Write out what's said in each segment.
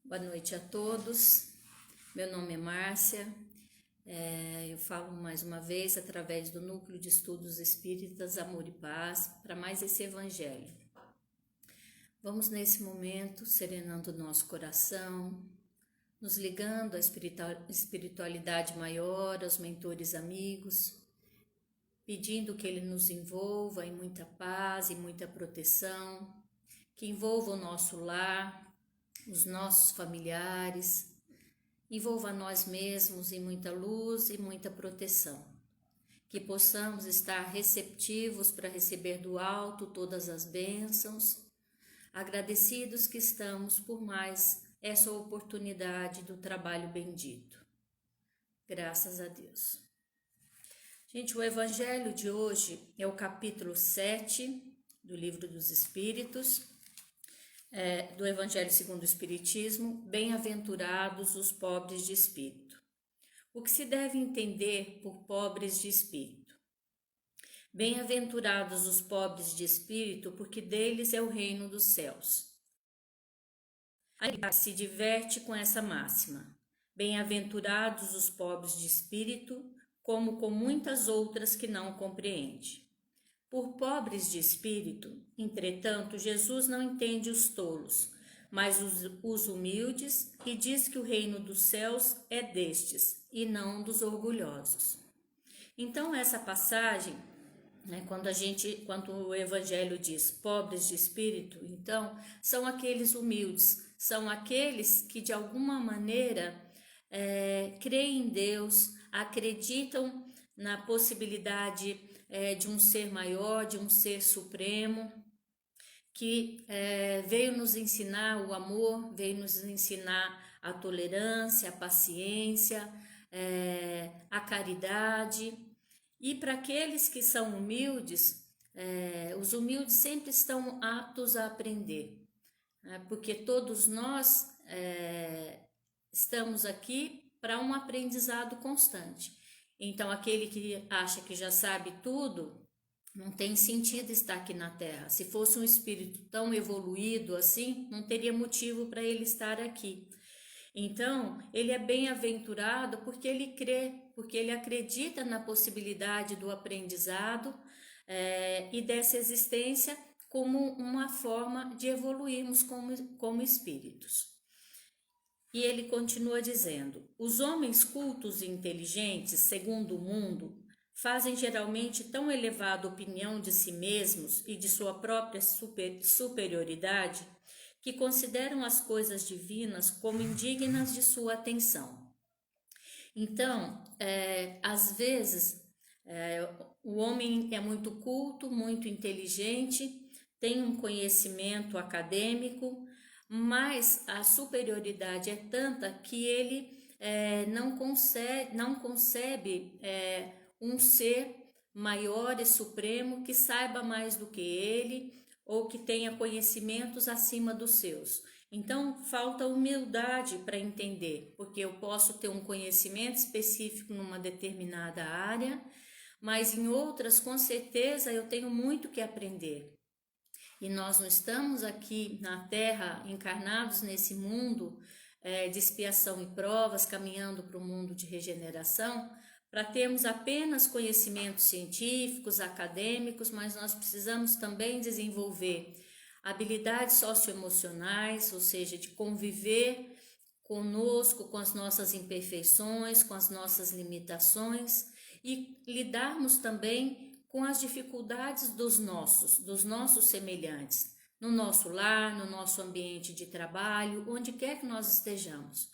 Boa noite a todos. Meu nome é Márcia. Eu falo mais uma vez através do Núcleo de Estudos Espíritas Amor e Paz para mais esse Evangelho. Vamos nesse momento serenando o nosso coração, nos ligando à espiritualidade maior, aos mentores amigos, pedindo que Ele nos envolva em muita paz e muita proteção, que envolva o nosso lar, os nossos familiares, envolva nós mesmos em muita luz e muita proteção. Que possamos estar receptivos para receber do alto todas as bênçãos, agradecidos que estamos por mais essa oportunidade do trabalho bendito. Graças a Deus. Gente, o Evangelho de hoje é o capítulo 7 do Livro dos Espíritos, do Evangelho segundo o Espiritismo, bem-aventurados os pobres de espírito. O que se deve entender por pobres de espírito? Bem-aventurados os pobres de espírito, porque deles é o reino dos céus. A se diverte com essa máxima. Bem-aventurados os pobres de espírito, como com muitas outras que não compreende. Por pobres de espírito, entretanto, Jesus não entende os tolos, mas os humildes, e diz que o reino dos céus é destes, e não dos orgulhosos. Então, essa passagem, quando o Evangelho diz pobres de espírito, então, são aqueles humildes, são aqueles que de alguma maneira creem em Deus, acreditam na possibilidade de um ser maior, de um ser supremo, que veio nos ensinar o amor, veio nos ensinar a tolerância, a paciência, a caridade. E para aqueles que são humildes, os humildes sempre estão aptos a aprender, porque todos nós estamos aqui para um aprendizado constante. Então, aquele que acha que já sabe tudo, não tem sentido estar aqui na Terra. Se fosse um espírito tão evoluído assim, não teria motivo para ele estar aqui. Então, ele é bem-aventurado porque ele crê, porque ele acredita na possibilidade do aprendizado e dessa existência como uma forma de evoluirmos como espíritos. E ele continua dizendo: os homens cultos e inteligentes, segundo o mundo, fazem geralmente tão elevada opinião de si mesmos e de sua própria superioridade que consideram as coisas divinas como indignas de sua atenção. Então, às vezes, o homem é muito culto, muito inteligente, tem um conhecimento acadêmico, mas a superioridade é tanta que ele não concebe um ser maior e supremo que saiba mais do que ele ou que tenha conhecimentos acima dos seus. Então, falta humildade para entender, porque eu posso ter um conhecimento específico numa determinada área, mas em outras, com certeza, eu tenho muito que aprender. E nós não estamos aqui na Terra, encarnados nesse mundo de expiação e provas, caminhando para o mundo de regeneração, para termos apenas conhecimentos científicos, acadêmicos, mas nós precisamos também desenvolver habilidades socioemocionais, ou seja, de conviver conosco, com as nossas imperfeições, com as nossas limitações e lidarmos também com as dificuldades dos nossos semelhantes, no nosso lar, no nosso ambiente de trabalho, onde quer que nós estejamos.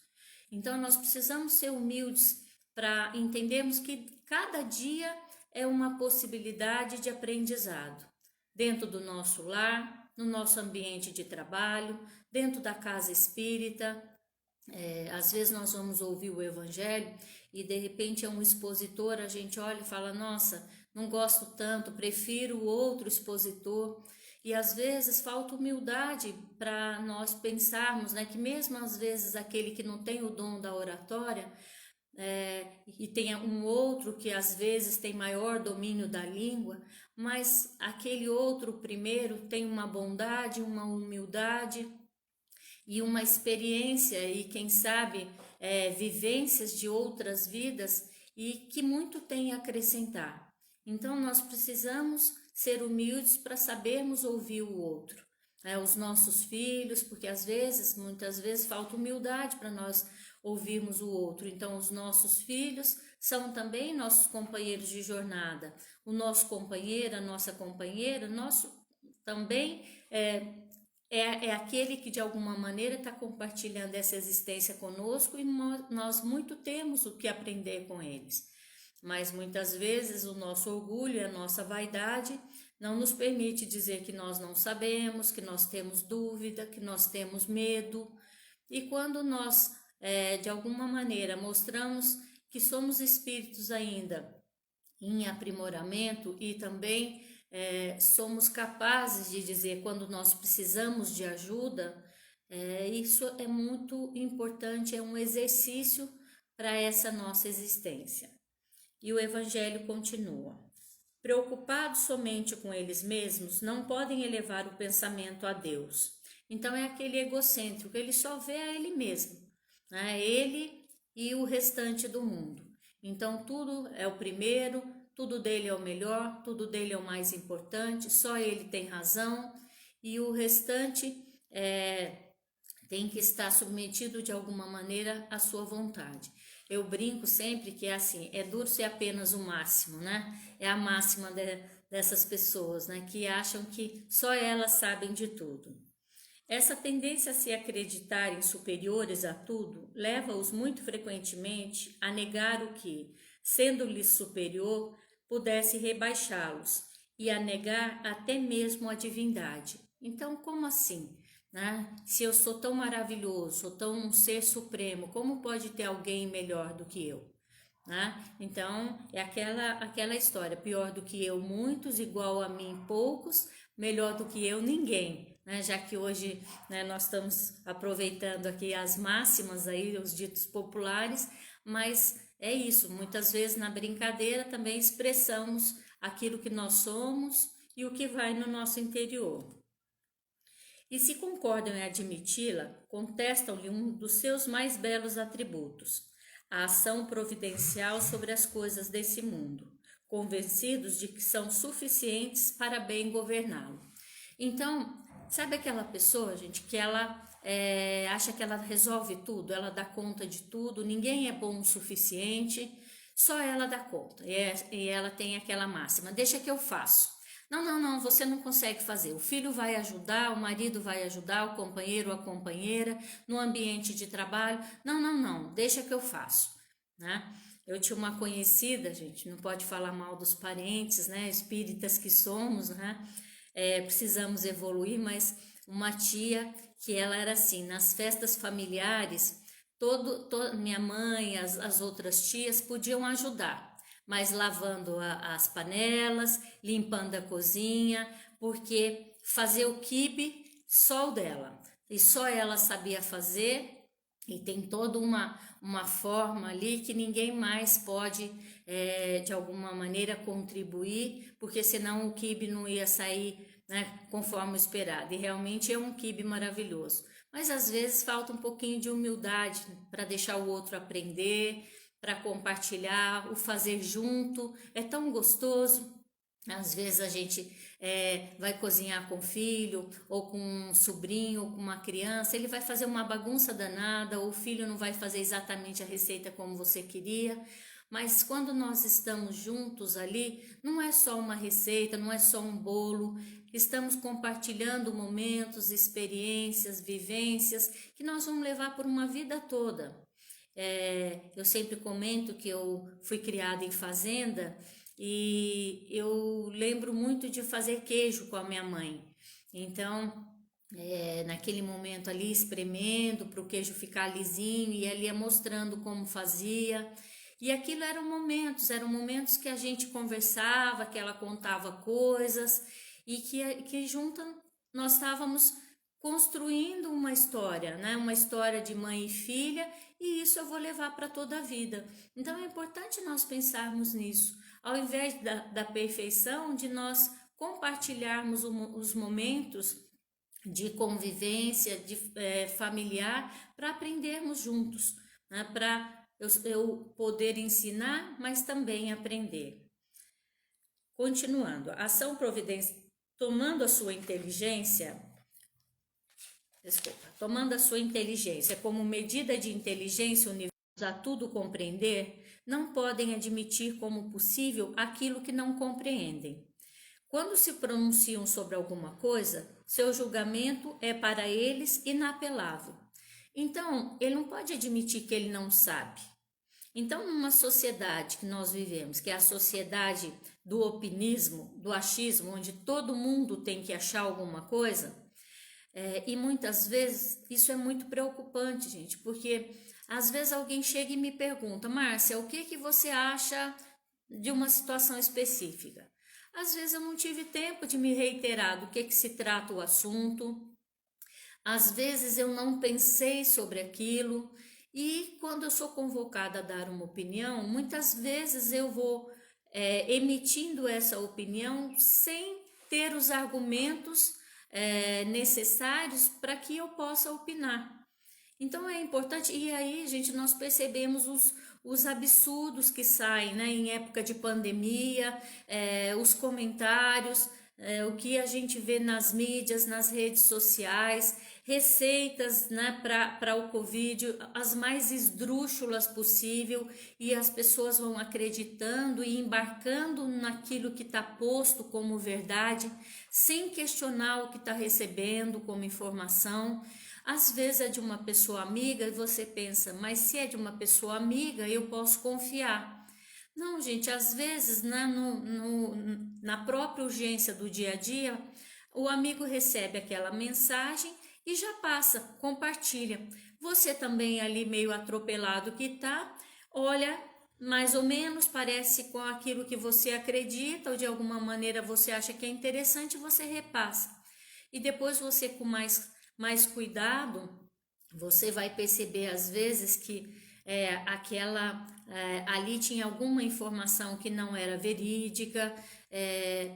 Então, nós precisamos ser humildes para entendermos que cada dia é uma possibilidade de aprendizado, dentro do nosso lar, no nosso ambiente de trabalho, dentro da casa espírita. Às vezes nós vamos ouvir o Evangelho e de repente é um expositor, a gente olha e fala, nossa, não gosto tanto, prefiro o outro expositor. E às vezes falta humildade para nós pensarmos, que mesmo às vezes aquele que não tem o dom da oratória, e tem um outro que às vezes tem maior domínio da língua, mas aquele outro primeiro tem uma bondade, uma humildade, e uma experiência e quem sabe vivências de outras vidas e que muito tem a acrescentar. Então nós precisamos ser humildes para sabermos ouvir o outro, né? Os nossos filhos, porque às vezes, muitas vezes falta humildade para nós ouvirmos o outro. Então os nossos filhos são também nossos companheiros de jornada. O nosso companheiro, a nossa companheira, nosso também é aquele que de alguma maneira está compartilhando essa existência conosco e nós muito temos o que aprender com eles. Mas muitas vezes o nosso orgulho e a nossa vaidade não nos permite dizer que nós não sabemos, que nós temos dúvida, que nós temos medo. E quando nós, de alguma maneira, mostramos que somos espíritos ainda em aprimoramento e também somos capazes de dizer quando nós precisamos de ajuda, isso é muito importante, é um exercício para essa nossa existência. E o Evangelho continua. Preocupados somente com eles mesmos, não podem elevar o pensamento a Deus. Então é aquele egocêntrico, ele só vê a ele mesmo, né? Ele e o restante do mundo. Então tudo é o primeiro, tudo dele é o melhor, tudo dele é o mais importante, só ele tem razão e o restante tem que estar submetido de alguma maneira à sua vontade. Eu brinco sempre que é assim, é duro ser apenas o máximo, né? É a máxima dessas pessoas, né? Que acham que só elas sabem de tudo. Essa tendência a se acreditarem superiores a tudo leva-os muito frequentemente a negar o que, sendo-lhes superior, pudesse rebaixá-los e a negar até mesmo a divindade. Então, como assim? Né? Se eu sou tão maravilhoso, sou tão um ser supremo, como pode ter alguém melhor do que eu? Né? Então, é aquela história, pior do que eu muitos, igual a mim poucos, melhor do que eu ninguém, né? Já que hoje, né, nós estamos aproveitando aqui as máximas aí, os ditos populares, mas é isso, muitas vezes na brincadeira também expressamos aquilo que nós somos e o que vai no nosso interior. E se concordam em admiti-la, contestam-lhe um dos seus mais belos atributos, a ação providencial sobre as coisas desse mundo, convencidos de que são suficientes para bem governá-lo. Então, sabe aquela pessoa, gente, que ela acha que ela resolve tudo, ela dá conta de tudo, ninguém é bom o suficiente, só ela dá conta. E ela tem aquela máxima, deixa que eu faço. Não, você não consegue fazer. O filho vai ajudar, o marido vai ajudar, o companheiro, a companheira, no ambiente de trabalho. Não, deixa que eu faço, né? Eu tinha uma conhecida, gente, não pode falar mal dos parentes, né? Espíritas que somos, né? Precisamos evoluir, mas uma tia que ela era assim, nas festas familiares, minha mãe, as outras tias podiam ajudar, mas lavando as panelas, limpando a cozinha, porque fazer o quibe só o dela, e só ela sabia fazer, e tem toda uma forma ali que ninguém mais pode, de alguma maneira, contribuir, porque senão o quibe não ia sair, né, conforme o esperado, e realmente é um quibe maravilhoso. Mas às vezes falta um pouquinho de humildade para deixar o outro aprender, para compartilhar, o fazer junto, é tão gostoso. Às vezes a gente vai cozinhar com o filho, ou com um sobrinho, ou com uma criança, ele vai fazer uma bagunça danada, ou o filho não vai fazer exatamente a receita como você queria, mas quando nós estamos juntos ali, não é só uma receita, não é só um bolo, estamos compartilhando momentos, experiências, vivências, que nós vamos levar por uma vida toda. Eu sempre comento que eu fui criada em fazenda e eu lembro muito de fazer queijo com a minha mãe. Então, naquele momento ali, espremendo para o queijo ficar lisinho e ela ia mostrando como fazia. E aquilo eram momentos que a gente conversava, que ela contava coisas e que juntas nós estávamos construindo uma história, né? Uma história de mãe e filha, e isso eu vou levar para toda a vida. Então é importante nós pensarmos nisso, ao invés da perfeição, de nós compartilharmos os momentos de convivência, familiar, para aprendermos juntos, né? Para eu poder ensinar, mas também aprender. Continuando, a ação providência, tomando a sua inteligência como medida de inteligência universal a tudo compreender, não podem admitir como possível aquilo que não compreendem. Quando se pronunciam sobre alguma coisa, seu julgamento é para eles inapelável. Então, ele não pode admitir que ele não sabe. Então, numa sociedade que nós vivemos, que é a sociedade do opinismo, do achismo, onde todo mundo tem que achar alguma coisa, e muitas vezes isso é muito preocupante, gente, porque às vezes alguém chega e me pergunta: Márcia, o que você acha de uma situação específica? Às vezes eu não tive tempo de me reiterar do que se trata o assunto, às vezes eu não pensei sobre aquilo, e quando eu sou convocada a dar uma opinião, muitas vezes eu vou emitindo essa opinião sem ter os argumentos necessários para que eu possa opinar. Então é importante, e aí, gente, nós percebemos os absurdos que saem, né, em época de pandemia, os comentários, o que a gente vê nas mídias, nas redes sociais, receitas, né, para o Covid, as mais esdrúxulas possível, e as pessoas vão acreditando e embarcando naquilo que está posto como verdade, sem questionar o que está recebendo como informação. Às vezes é de uma pessoa amiga e você pensa, mas se é de uma pessoa amiga, eu posso confiar. Não, gente, às vezes na própria urgência do dia a dia, o amigo recebe aquela mensagem e já passa, compartilha. Você também ali meio atropelado que tá, olha, mais ou menos parece com aquilo que você acredita ou de alguma maneira você acha que é interessante, você repassa. E depois você com mais cuidado, você vai perceber às vezes que ali tinha alguma informação que não era verídica.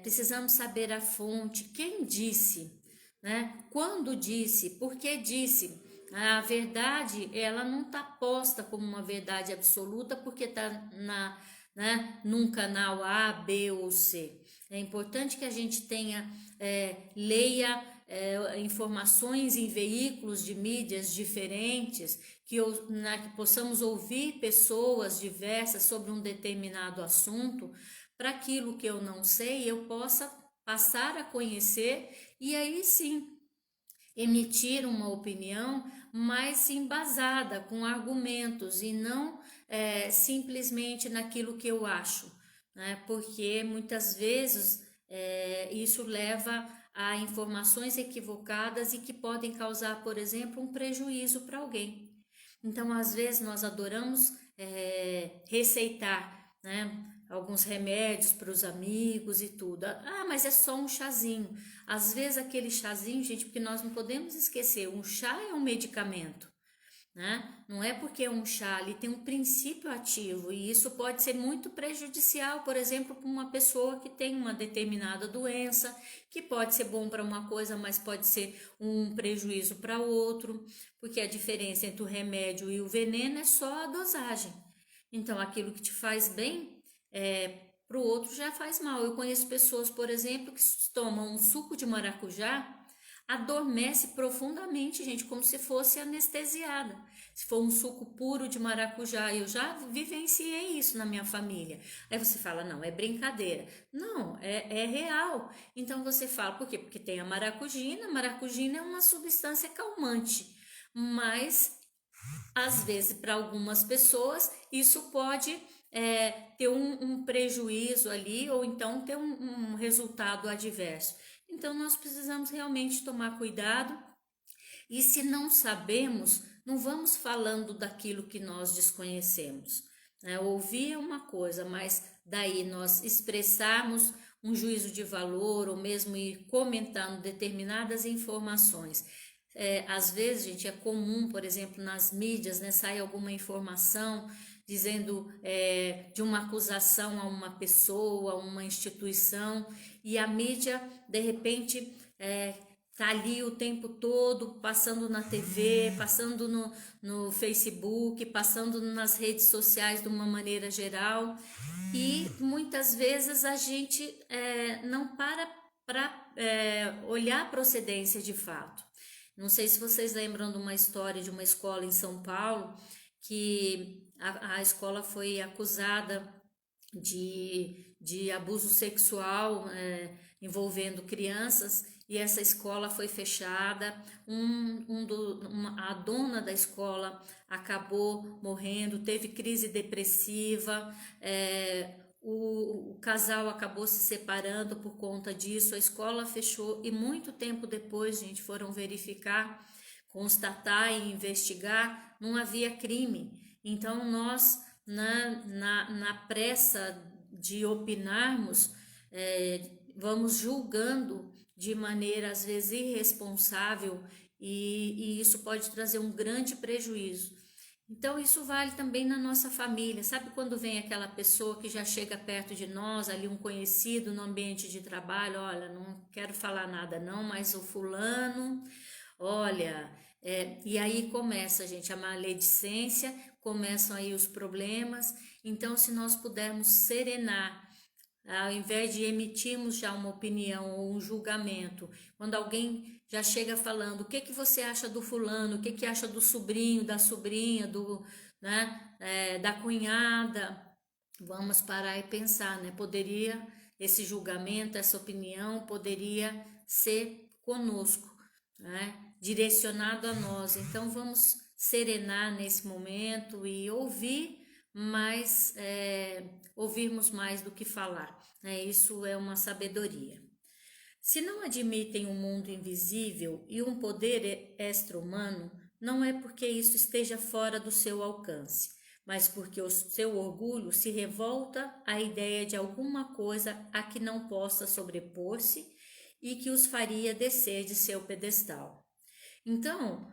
Precisamos saber a fonte, quem disse, né? Quando disse, por que disse. A verdade, ela não está posta como uma verdade absoluta porque está né, num canal A, B ou C. É importante que a gente leia informações em veículos de mídias diferentes, que possamos ouvir pessoas diversas sobre um determinado assunto, para aquilo que eu não sei, eu possa passar a conhecer e aí sim emitir uma opinião mais embasada, com argumentos e não simplesmente naquilo que eu acho, né? Porque muitas vezes isso leva a informações equivocadas e que podem causar, por exemplo, um prejuízo para alguém. Então, às vezes, nós adoramos receitar, né, alguns remédios para os amigos e tudo. Ah, mas é só um chazinho. Às vezes, aquele chazinho, gente, porque nós não podemos esquecer, um chá é um medicamento, né? Não é porque um chá ali tem um princípio ativo e isso pode ser muito prejudicial, por exemplo, para uma pessoa que tem uma determinada doença, que pode ser bom para uma coisa, mas pode ser um prejuízo para outro, porque a diferença entre o remédio e o veneno é só a dosagem. Então, aquilo que te faz bem, para o outro já faz mal. Eu conheço pessoas, por exemplo, que tomam um suco de maracujá, adormece profundamente, gente, como se fosse anestesiada. Se for um suco puro de maracujá, eu já vivenciei isso na minha família. Aí você fala, não, é brincadeira. Não, é real. Então você fala, por quê? Porque tem a maracujina é uma substância calmante, mas às vezes para algumas pessoas isso pode ter um prejuízo ali ou então ter um resultado adverso. Então nós precisamos realmente tomar cuidado e se não sabemos, não vamos falando daquilo que nós desconhecemos. Ouvir é uma coisa, mas daí nós expressarmos um juízo de valor ou mesmo ir comentando determinadas informações. Às vezes, gente, é comum, por exemplo, nas mídias, né, sai alguma informação dizendo de uma acusação a uma pessoa, a uma instituição, e a mídia, de repente, tá ali o tempo todo, passando na TV, passando no Facebook, passando nas redes sociais de uma maneira geral, e muitas vezes a gente não para olhar a procedência de fato. Não sei se vocês lembram de uma história de uma escola em São Paulo, que a escola foi acusada de abuso sexual envolvendo crianças, e essa escola foi fechada. A dona da escola acabou morrendo, teve crise depressiva, o casal acabou se separando por conta disso, a escola fechou, e muito tempo depois, gente, foram verificar, constatar e investigar, não havia crime. Então nós, na pressa de opinarmos, vamos julgando de maneira às vezes irresponsável, e isso pode trazer um grande prejuízo. Então isso vale também na nossa família. Sabe quando vem aquela pessoa que já chega perto de nós, ali um conhecido no ambiente de trabalho, olha, não quero falar nada não, mas o fulano, olha, e aí começa, gente, a maledicência, começam aí os problemas. Então, se nós pudermos serenar, ao invés de emitirmos já uma opinião ou um julgamento, quando alguém já chega falando, o que que você acha do fulano, o que que acha do sobrinho, da sobrinha, da cunhada, vamos parar e pensar, né? Poderia, esse julgamento, essa opinião, poderia ser conosco, né? Direcionado a nós. Então vamos serenar nesse momento e ouvirmos mais do que falar, né? Isso é uma sabedoria. Se não admitem um mundo invisível e um poder extra-humano, não é porque isso esteja fora do seu alcance, mas porque o seu orgulho se revolta à ideia de alguma coisa a que não possa sobrepor-se e que os faria descer de seu pedestal. Então,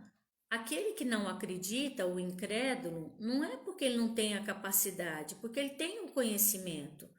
aquele que não acredita, o incrédulo, não é porque ele não tem a capacidade, porque ele tem um conhecimento,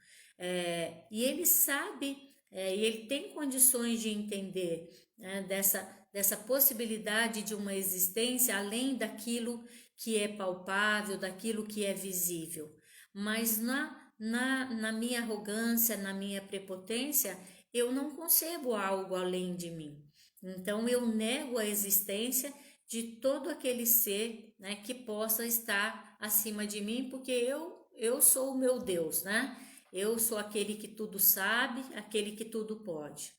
e ele sabe, e ele tem condições de entender, né, dessa possibilidade de uma existência além daquilo que é palpável, daquilo que é visível. Mas na minha arrogância, na minha prepotência, eu não concebo algo além de mim. Então eu nego a existência de todo aquele ser, né, que possa estar acima de mim, porque eu sou o meu Deus, né? Eu sou aquele que tudo sabe, aquele que tudo pode.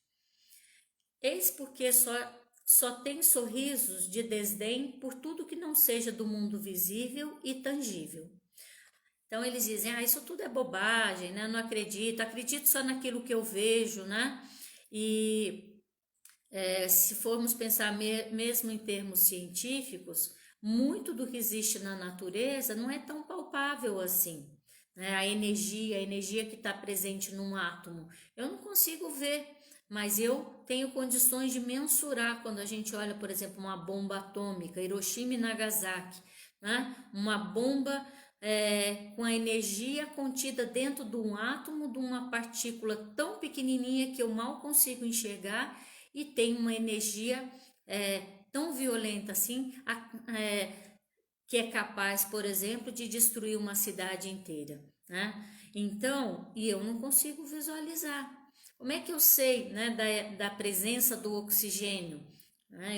Eis porque só tem sorrisos de desdém por tudo que não seja do mundo visível e tangível. Então eles dizem, isso tudo é bobagem, né? Não acredito só naquilo que eu vejo, né? E se formos pensar mesmo em termos científicos, muito do que existe na natureza não é tão palpável assim, né? A energia que está presente num átomo, eu não consigo ver, mas eu tenho condições de mensurar quando a gente olha, por exemplo, uma bomba atômica, Hiroshima e Nagasaki, né? Uma bomba com a energia contida dentro de um átomo, de uma partícula tão pequenininha que eu mal consigo enxergar, e tem uma energia tão violenta assim, que é capaz, por exemplo, de destruir uma cidade inteira, né? Então, e eu não consigo visualizar. Como é que eu sei, né, da presença do oxigênio?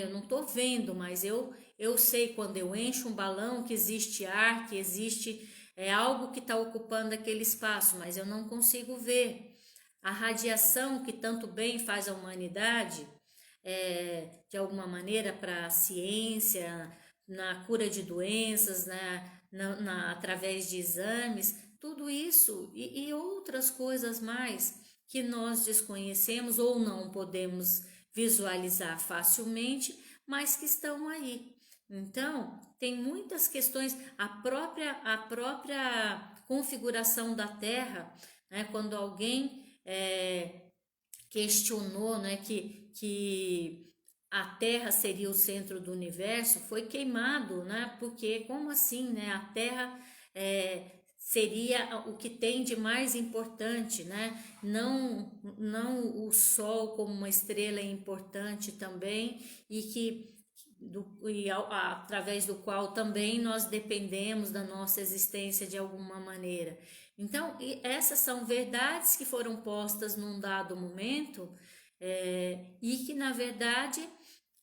Eu não estou vendo, mas eu sei quando eu encho um balão que existe ar, que existe algo que está ocupando aquele espaço, mas eu não consigo ver. A radiação que tanto bem faz à humanidade, de alguma maneira para a ciência, na cura de doenças, através de exames, tudo isso e outras coisas mais que nós desconhecemos ou não podemos visualizar facilmente, mas que estão aí. Então, tem muitas questões, a própria configuração da Terra, né, quando alguém questionou, né, que a Terra seria o centro do universo, foi queimado, né, porque como assim, né, a Terra seria o que tem de mais importante, né? Não o Sol como uma estrela é importante também através do qual também nós dependemos da nossa existência de alguma maneira. Então, essas são verdades que foram postas num dado momento, e que, na verdade,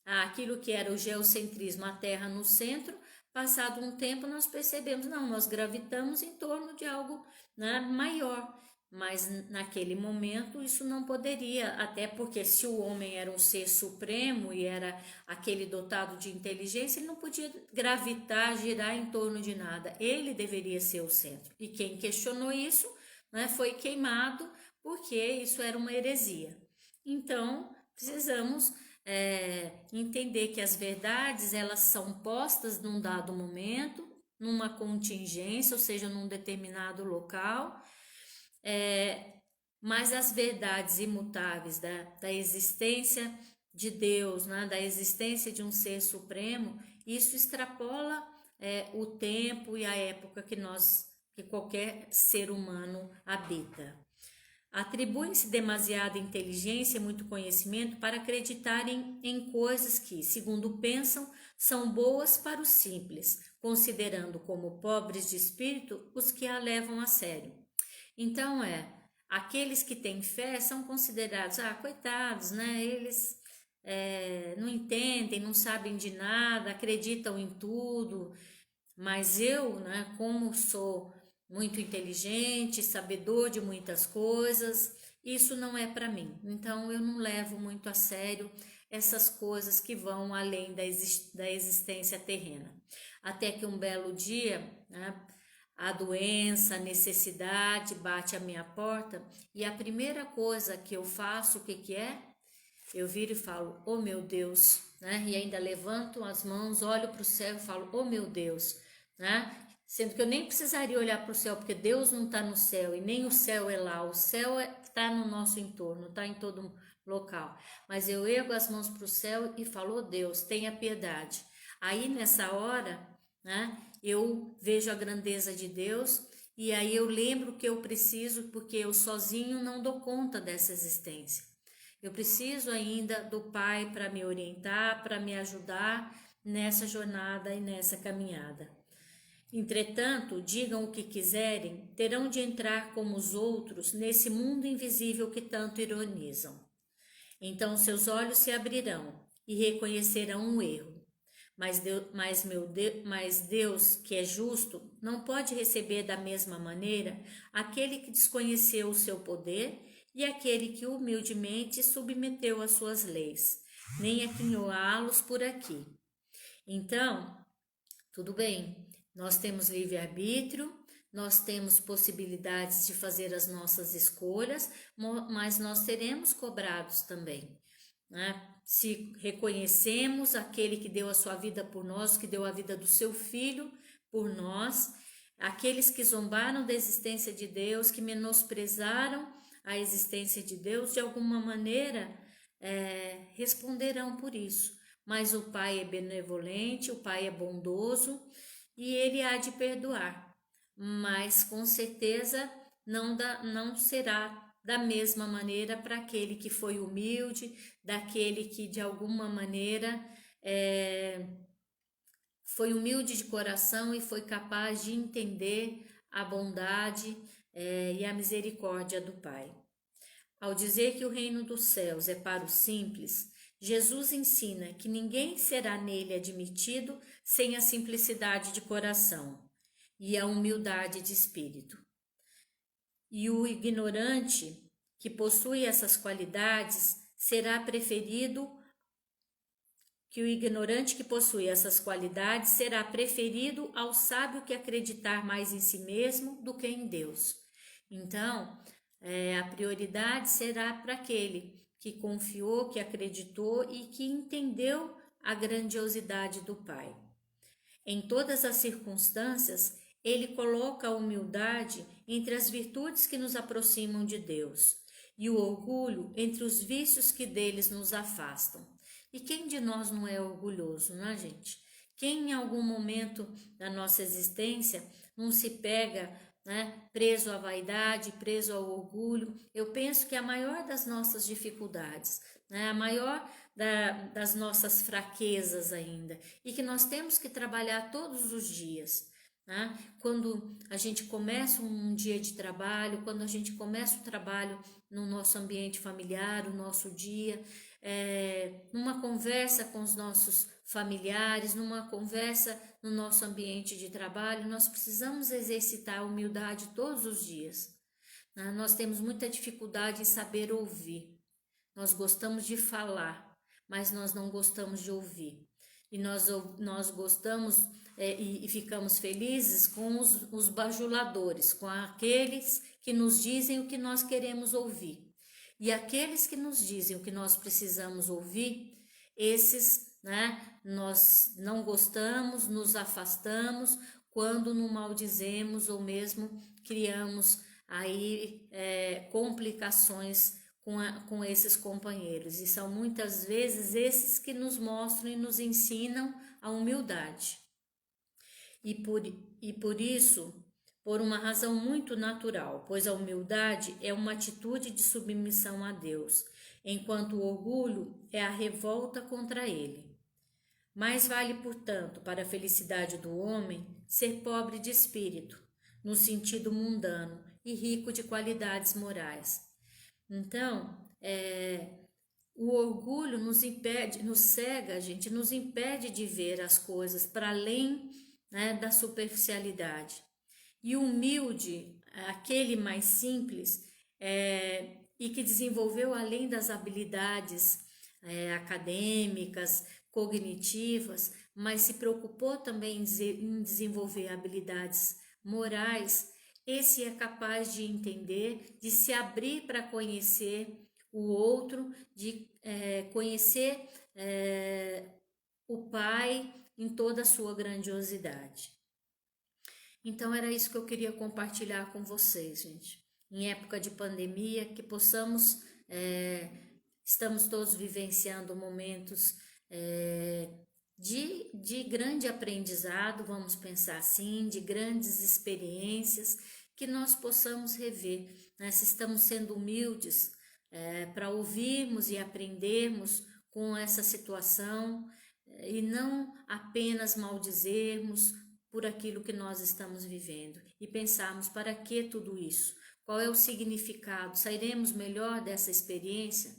aquilo que era o geocentrismo, a Terra no centro, passado um tempo nós percebemos, não, nós gravitamos em torno de algo, né, maior, mas naquele momento isso não poderia, até porque se o homem era um ser supremo e era aquele dotado de inteligência, ele não podia gravitar, girar em torno de nada, ele deveria ser o centro. E quem questionou isso, né, foi queimado, porque isso era uma heresia. Então, precisamos entender que as verdades, elas são postas num dado momento, numa contingência, ou seja, num determinado local, mas as verdades imutáveis da existência de Deus, né, da existência de um ser supremo, isso extrapola o tempo e a época que qualquer ser humano habita. Atribuem-se demasiada inteligência e muito conhecimento para acreditarem em coisas que, segundo pensam, são boas para os simples, considerando como pobres de espírito os que a levam a sério. Então, aqueles que têm fé são considerados, coitados, né? Eles não entendem, não sabem de nada, acreditam em tudo, mas eu, né, como sou muito inteligente, sabedor de muitas coisas, isso não é para mim. Então eu não levo muito a sério essas coisas que vão além da existência terrena. Até que um belo dia, né, a doença, a necessidade bate à minha porta e a primeira coisa que eu faço, o que é? Eu viro e falo, oh meu Deus, né? E ainda levanto as mãos, olho para o céu e falo, oh meu Deus, né? Sendo que eu nem precisaria olhar para o céu, porque Deus não está no céu e nem o céu é lá, o céu está no nosso entorno, está em todo local. Mas eu ergo as mãos para o céu e falo, oh Deus, tenha piedade. Aí nessa hora, né, eu vejo a grandeza de Deus e aí eu lembro que eu preciso, porque eu sozinho não dou conta dessa existência. Eu preciso ainda do Pai para me orientar, para me ajudar nessa jornada e nessa caminhada. Entretanto, digam o que quiserem, terão de entrar como os outros nesse mundo invisível que tanto ironizam. Então seus olhos se abrirão e reconhecerão o erro. Mas Deus, que é justo, não pode receber da mesma maneira aquele que desconheceu o seu poder e aquele que humildemente submeteu às suas leis, nem aquinhoá-los por aqui. Então, tudo bem, nós temos livre-arbítrio, nós temos possibilidades de fazer as nossas escolhas, mas nós seremos cobrados também, né? Se reconhecemos aquele que deu a sua vida por nós, que deu a vida do seu filho por nós, aqueles que zombaram da existência de Deus, que menosprezaram a existência de Deus, de alguma maneira responderão por isso. Mas o Pai é benevolente, o Pai é bondoso e Ele há de perdoar, mas com certeza não será da mesma maneira para aquele que foi humilde, daquele que de alguma maneira foi humilde de coração e foi capaz de entender a bondade e a misericórdia do Pai. Ao dizer que o reino dos céus é para os simples, Jesus ensina que ninguém será nele admitido sem a simplicidade de coração e a humildade de espírito. E o ignorante que possui essas qualidades será preferido, ao sábio que acreditar mais em si mesmo do que em Deus. Então, a prioridade será para aquele que confiou, que acreditou e que entendeu a grandiosidade do Pai. Em todas as circunstâncias, ele coloca a humildade entre as virtudes que nos aproximam de Deus e o orgulho entre os vícios que deles nos afastam. E quem de nós não é orgulhoso, não é, gente? Quem em algum momento da nossa existência não se pega né, preso à vaidade, preso ao orgulho. Eu penso que a maior das nossas dificuldades, né, a maior das nossas fraquezas ainda, e que nós temos que trabalhar todos os dias. Né? Quando a gente começa um dia de trabalho, quando a gente começa o trabalho no nosso ambiente familiar, o nosso dia, numa conversa com os nossos familiares, numa conversa no nosso ambiente de trabalho, nós precisamos exercitar a humildade todos os dias. Né? Nós temos muita dificuldade em saber ouvir. Nós gostamos de falar, mas nós não gostamos de ouvir. E nós gostamos e ficamos felizes com os bajuladores, com aqueles que nos dizem o que nós queremos ouvir. E aqueles que nos dizem o que nós precisamos ouvir, esses, né, nós não gostamos, nos afastamos quando nos maldizemos ou mesmo criamos aí complicações com esses companheiros. E são muitas vezes esses que nos mostram e nos ensinam a humildade. E por isso, por uma razão muito natural, pois a humildade é uma atitude de submissão a Deus, enquanto o orgulho é a revolta contra ele. Mais vale, portanto, para a felicidade do homem ser pobre de espírito, no sentido mundano, e rico de qualidades morais. Então, o orgulho nos impede, nos cega, gente, nos impede de ver as coisas para além, né, da superficialidade. E o humilde, aquele mais simples, e que desenvolveu além das habilidades acadêmicas, cognitivas, mas se preocupou também em desenvolver habilidades morais, esse é capaz de entender, de se abrir para conhecer o outro, de conhecer o Pai em toda a sua grandiosidade. Então era isso que eu queria compartilhar com vocês, gente. Em época de pandemia, que possamos, estamos todos vivenciando momentos de grande aprendizado, vamos pensar assim, de grandes experiências, que nós possamos rever, né? Se estamos sendo humildes para ouvirmos e aprendermos com essa situação e não apenas maldizermos por aquilo que nós estamos vivendo e pensarmos para que tudo isso? Qual é o significado? Sairemos melhor dessa experiência?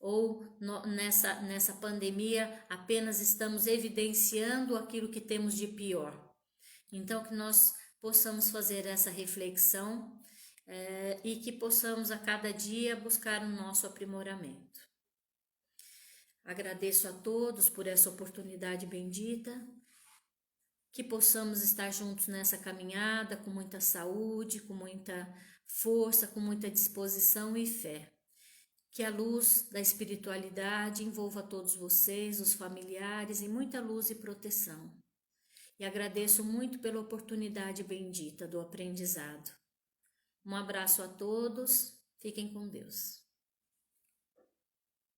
Ou nessa pandemia apenas estamos evidenciando aquilo que temos de pior? Então que nós possamos fazer essa reflexão e que possamos a cada dia buscar o nosso aprimoramento. Agradeço a todos por essa oportunidade bendita, que possamos estar juntos nessa caminhada com muita saúde, com muita força, com muita disposição e fé. Que a luz da espiritualidade envolva todos vocês, os familiares, em muita luz e proteção. E agradeço muito pela oportunidade bendita do aprendizado. Um abraço a todos, fiquem com Deus.